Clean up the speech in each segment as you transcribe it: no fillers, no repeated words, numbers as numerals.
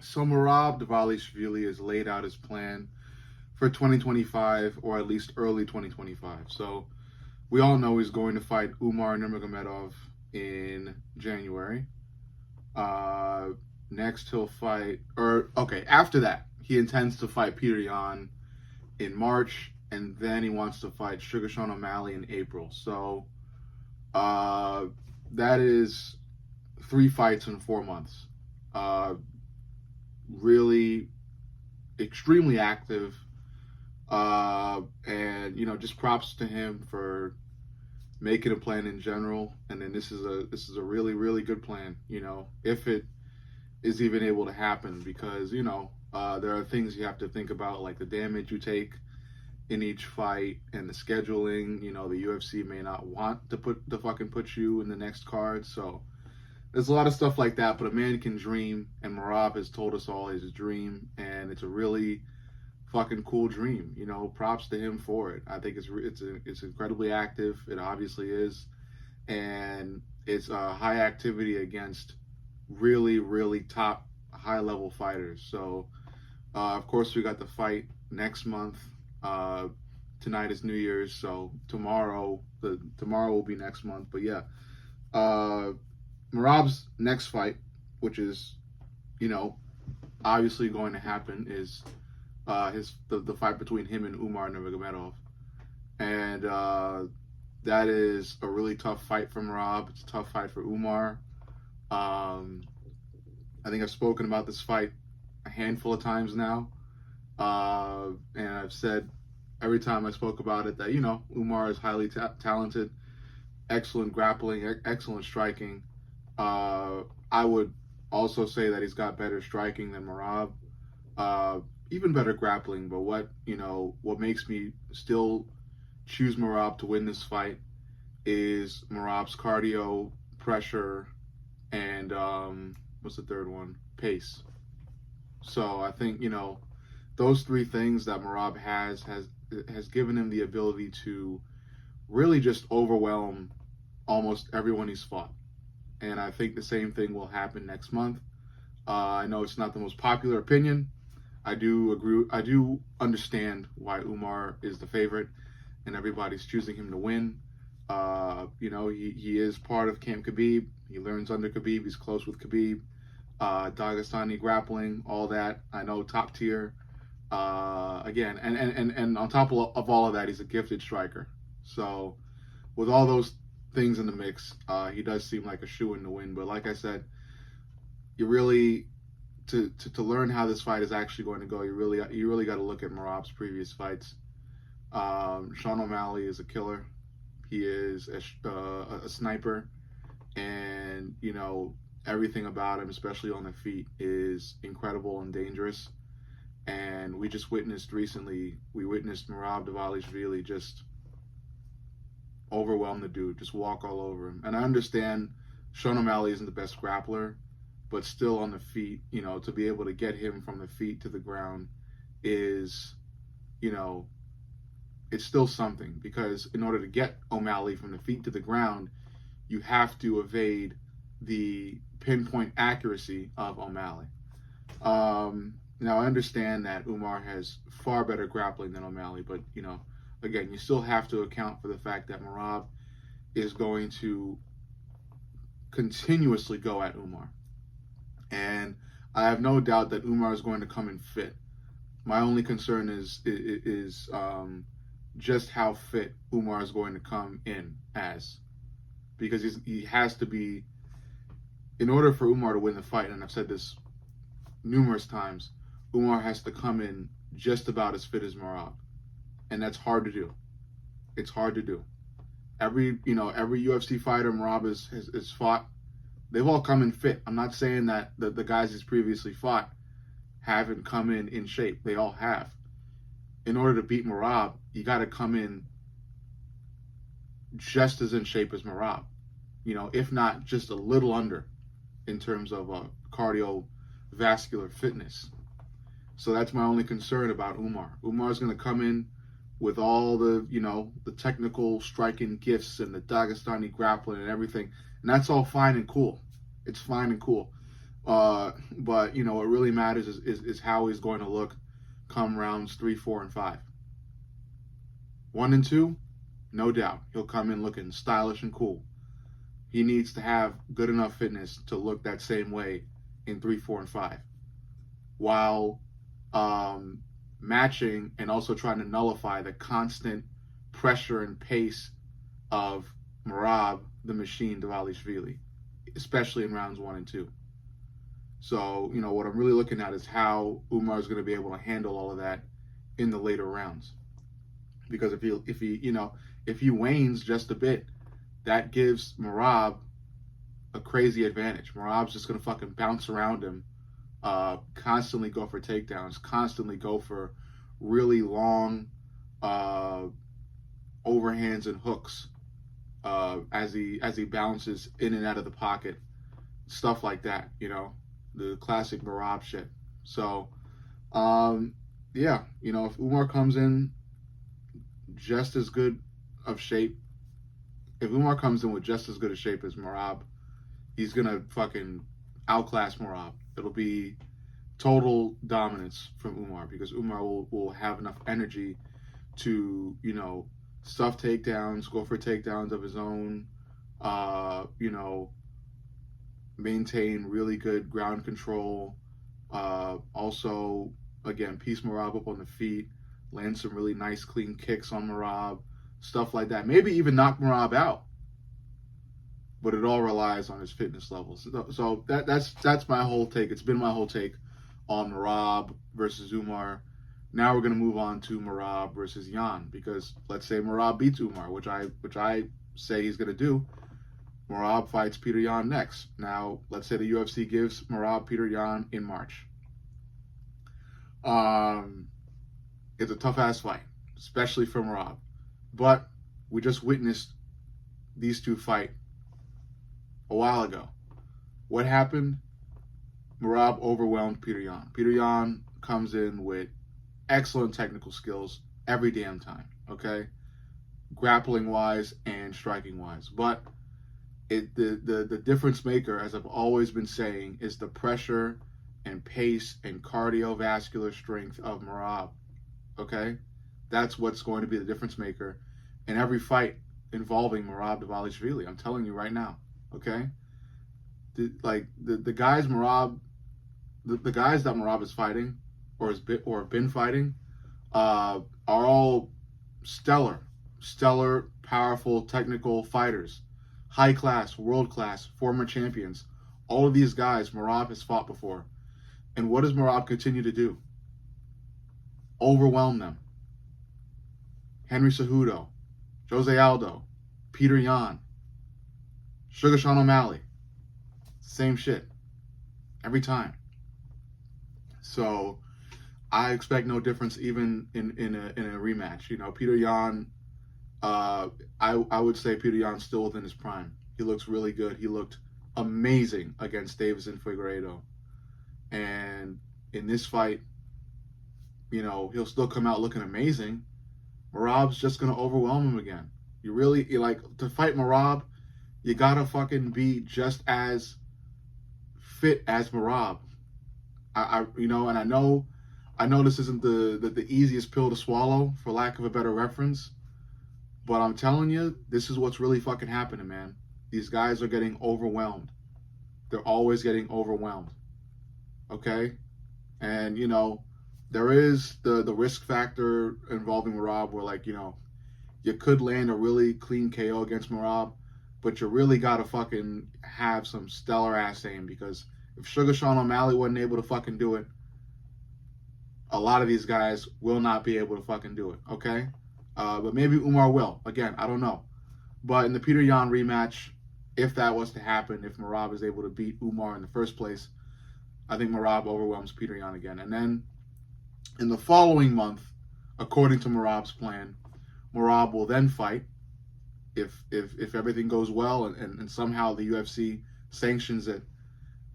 So Merab Dvalishvili has laid out his plan for 2025, or at least early 2025. So we all know he's going to fight Umar Nurmagomedov in January. Uh, Next he'll fight, or okay, after that he intends to fight Peter Yan in March, and then he wants to fight Sugar Sean O'Malley in April. So uh, that is 3 fights in 4 months. Uh, Really extremely active, and just props to him for making a plan in general. And then this is a really good plan, if it is even able to happen, because there are things you have to think about, like the damage you take in each fight and the scheduling. The UFC may not want to fucking put you in the next card, so there's a lot of stuff like that. But a man can dream, and Merab has told us all his dream, and it's a really fucking cool dream. Props to him for it. I think it's incredibly active. It obviously is, and it's high activity against really top high level fighters. So of course we got the fight next month. Tonight is New Year's, so tomorrow will be next month. But yeah, Merab's next fight, which is, obviously going to happen, is the fight between him and Umar Nurmagomedov, and that is a really tough fight for Merab. It's a tough fight for Umar. I think I've spoken about this fight a handful of times now, and I've said every time I spoke about it that Umar is highly talented, excellent grappling, excellent striking. I would also say that he's got better striking than Merab, even better grappling. But what makes me still choose Merab to win this fight is Merab's cardio, pressure, and what's the third one? Pace. So I think those three things that Merab has given him the ability to really just overwhelm almost everyone he's fought. And I think the same thing will happen next month. I know it's not the most popular opinion. I do agree. I do understand why Umar is the favorite, and everybody's choosing him to win. He is part of Camp Khabib. He learns under Khabib. He's close with Khabib. Dagestani grappling, all that. I know, top tier. Again, and on top of all of that, he's a gifted striker. So with all those things in the mix, he does seem like a shoo-in to win. But like I said, you really to learn how this fight is actually going to go, you really got to look at Merab's previous fights. Sean O'Malley is a killer. He is a sniper, and everything about him, especially on the feet, is incredible and dangerous. And we just witnessed Merab Dvalishvili just overwhelm the dude, just walk all over him. And I understand Sean O'Malley isn't the best grappler, but still on the feet, to be able to get him from the feet to the ground is, it's still something. Because in order to get O'Malley from the feet to the ground, you have to evade the pinpoint accuracy of O'Malley. Now I understand that Umar has far better grappling than O'Malley, but again, you still have to account for the fact that Merab is going to continuously go at Umar. And I have no doubt that Umar is going to come in fit. My only concern is just how fit Umar is going to come in as. Because he has to be, in order for Umar to win the fight, and I've said this numerous times, Umar has to come in just about as fit as Merab. And that's hard to do. It's hard to do. Every UFC fighter Merab has fought, they've all come in fit. I'm not saying that the guys he's previously fought haven't come in shape. They all have. In order to beat Merab, you got to come in just as in shape as Merab. If not just a little under in terms of cardiovascular fitness. So that's my only concern about Umar. Umar's going to come in with all the technical striking gifts and the Dagestani grappling and everything, and that's all fine and cool. It's fine and cool. But you know, what really matters is how he's going to look come rounds 3, 4, and 5. 1 and 2, no doubt, he'll come in looking stylish and cool. He needs to have good enough fitness to look that same way in 3, 4, and 5, while matching and also trying to nullify the constant pressure and pace of Merab, the machine, Dvalishvili, especially in rounds 1 and 2. So, you know, what I'm really looking at is how Umar is going to be able to handle all of that in the later rounds. Because if he wanes just a bit, that gives Merab a crazy advantage. Merab's just going to fucking bounce around him, constantly go for takedowns, constantly go for really long overhands and hooks as he bounces in and out of the pocket, stuff like that. You know, the classic Merab shit. So, yeah, you know, if Umar comes in just as good of shape, if Umar comes in with just as good a shape as Merab, he's gonna fucking outclass Merab. It'll be total dominance from Umar, because Umar will have enough energy to, you know, stuff takedowns, go for takedowns of his own, you know, maintain really good ground control. Also, again, piece Merab up on the feet, land some really nice clean kicks on Merab, stuff like that. Maybe even knock Merab out. But it all relies on his fitness levels. So that's my whole take. It's been my whole take on Merab versus Umar. Now we're gonna move on to Merab versus Yan, because let's say Merab beats Umar, which I say he's gonna do. Merab fights Peter Yan next. Now let's say the UFC gives Merab Peter Yan in March. It's a tough ass fight, especially for Merab. But we just witnessed these two fight a while ago. What happened? Merab overwhelmed Peter Yan. Peter Yan comes in with excellent technical skills every damn time, okay? Grappling wise and striking wise. But the difference maker, as I've always been saying, is the pressure and pace and cardiovascular strength of Merab, okay? That's what's going to be the difference maker in every fight involving Merab Dvalishvili. I'm telling you right now, okay? The guys Merab, the guys that Merab is fighting or have been fighting, are all stellar, powerful, technical fighters, high class, world class, former champions. All of these guys Merab has fought before, and what does Merab continue to do? Overwhelm them. Henry Cejudo, Jose Aldo, Peter Yan, Sugar Sean O'Malley. Same shit. Every time. So I expect no difference even in a rematch. You know, Peter Yan, I would say Peter Yan's still within his prime. He looks really good. He looked amazing against Davis and Figueiredo. And in this fight, you know, he'll still come out looking amazing. Merab's just going to overwhelm him again. You like, to fight Merab, you got to fucking be just as fit as Merab. You know, and I know this isn't the easiest pill to swallow, for lack of a better reference, but I'm telling you, this is what's really fucking happening, man. These guys are getting overwhelmed. They're always getting overwhelmed. Okay? And, you know, there is the risk factor involving Merab, where, like, you know, you could land a really clean KO against Merab, but you really got to fucking have some stellar ass aim, because if Sugar Sean O'Malley wasn't able to fucking do it, a lot of these guys will not be able to fucking do it, okay? But maybe Umar will. Again, I don't know. But in the Peter Yan rematch, if that was to happen, if Merab is able to beat Umar in the first place, I think Merab overwhelms Peter Yan again. And then in the following month, according to Merab's plan, Merab will then fight, if everything goes well and somehow the UFC sanctions it,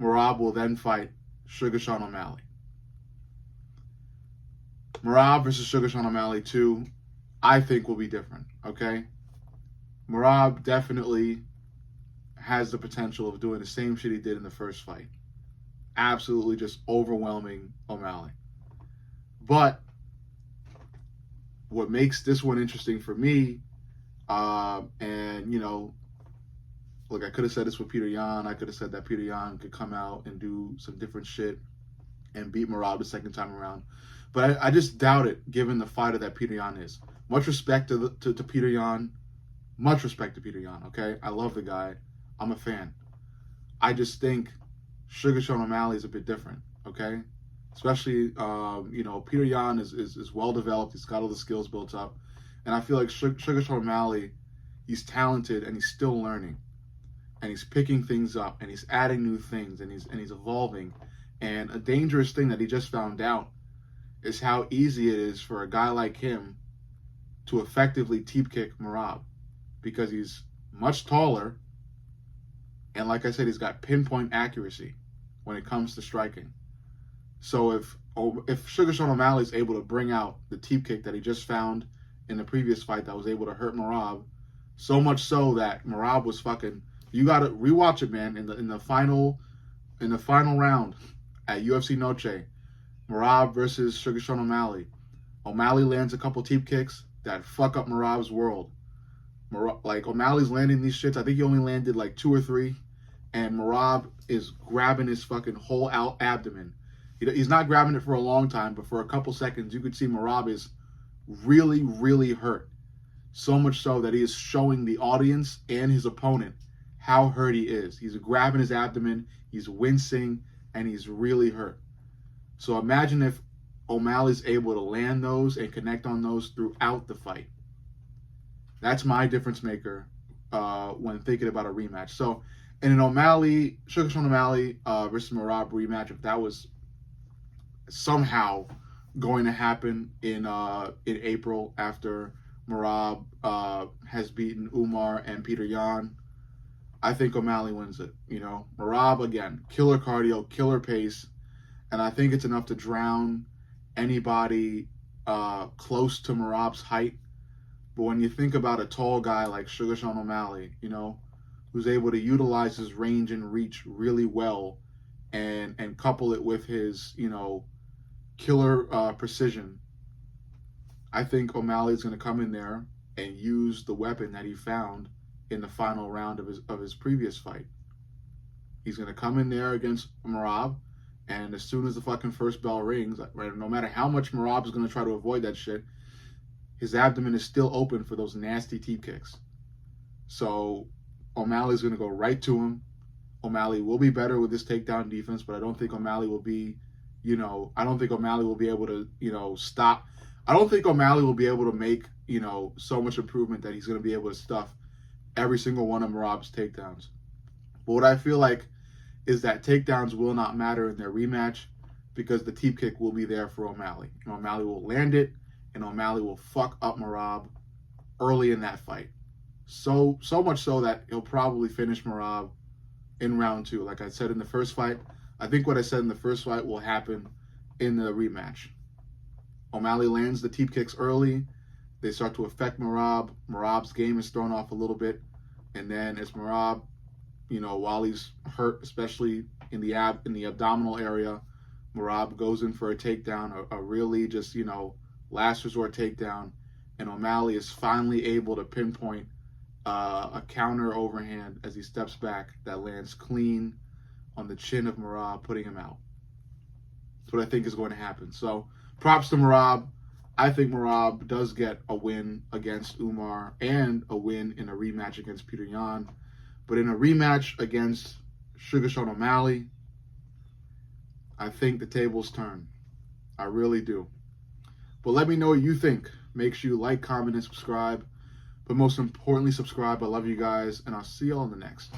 Merab will then fight Sugar Sean O'Malley. Merab versus Sugar Sean O'Malley 2, I think, will be different, okay? Merab definitely has the potential of doing the same shit he did in the first fight. absolutely just overwhelming O'Malley. But what makes this one interesting for me, and you know, look, I could have said this with Peter Yan. I could have said that Peter Yan could come out and do some different shit and beat Merab the second time around. But I just doubt it, given the fighter that Peter Yan is. Much respect to Peter Yan. Much respect to Peter Yan, okay? I love the guy. I'm a fan. I just think Sugar Sean O'Malley is a bit different, okay? Especially, you know, Peter Yan is well developed. He's got all the skills built up. And I feel like Sugar Sean O'Malley, he's talented and he's still learning. And he's picking things up and he's adding new things and he's evolving. And a dangerous thing that he just found out is how easy it is for a guy like him to effectively teep kick Merab, because he's much taller, and like I said, he's got pinpoint accuracy when it comes to striking. So if Sugar Sean O'Malley is able to bring out the teep kick that he just found in the previous fight that was able to hurt Merab, so much so that Merab was fucking, you gotta rewatch it, man. In the final round at UFC Noche, Merab versus Sugar Sean O'Malley. O'Malley lands a couple teep kicks that fuck up Merab's world. Like, O'Malley's landing these shits. I think he only landed like 2 or 3. And Merab is grabbing his fucking whole abdomen. He's not grabbing it for a long time, but for a couple seconds, you could see Merab is really, really hurt. So much so that he is showing the audience and his opponent how hurt he is. He's grabbing his abdomen, he's wincing, and he's really hurt. So imagine if O'Malley's able to land those and connect on those throughout the fight. That's my difference maker when thinking about a rematch. So in an O'Malley, Sugar Sean O'Malley versus Merab rematch, if that was somehow going to happen in April after Merab has beaten Umar and Peter Yan, I think O'Malley wins it. You know, Merab, again, killer cardio, killer pace, and I think it's enough to drown anybody close to Merab's height. But when you think about a tall guy like Sugar Sean O'Malley, you know, who's able to utilize his range and reach really well and couple it with his, you know, killer precision, I think O'Malley's going to come in there and use the weapon that he found in the final round of his previous fight. He's going to come in there against Merab, and as soon as the fucking first bell rings, right, no matter how much Merab is going to try to avoid that shit, his abdomen is still open for those nasty teep kicks. So O'Malley's going to go right to him. O'Malley will be better with his takedown defense, but I don't think O'Malley will be, you know, I don't think O'Malley will be able to, you know, stop. I don't think O'Malley will be able to make, you know, so much improvement that he's going to be able to stuff every single one of Merab's takedowns. But what I feel like is that takedowns will not matter in their rematch, because the teep kick will be there for O'Malley. And O'Malley will land it, and O'Malley will fuck up Merab early in that fight. So much so that he'll probably finish Merab in round 2. Like I said in the first fight, I think what I said in the first fight will happen in the rematch. O'Malley lands the teep kicks early. They start to affect Merab. Merab's game is thrown off a little bit. And then as Merab, you know, while he's hurt, especially in the abdominal area, Merab goes in for a takedown, a really just, you know, last resort takedown. And O'Malley is finally able to pinpoint a counter overhand as he steps back that lands clean on the chin of Merab, putting him out. That's what I think is going to happen. So props to Merab. I think Merab does get a win against Umar and a win in a rematch against Peter Yan. But in a rematch against Sugar Sean O'Malley, I think the tables turn. I really do. But let me know what you think. Make sure you like, comment, and subscribe. But most importantly, subscribe. I love you guys, and I'll see you all in the next.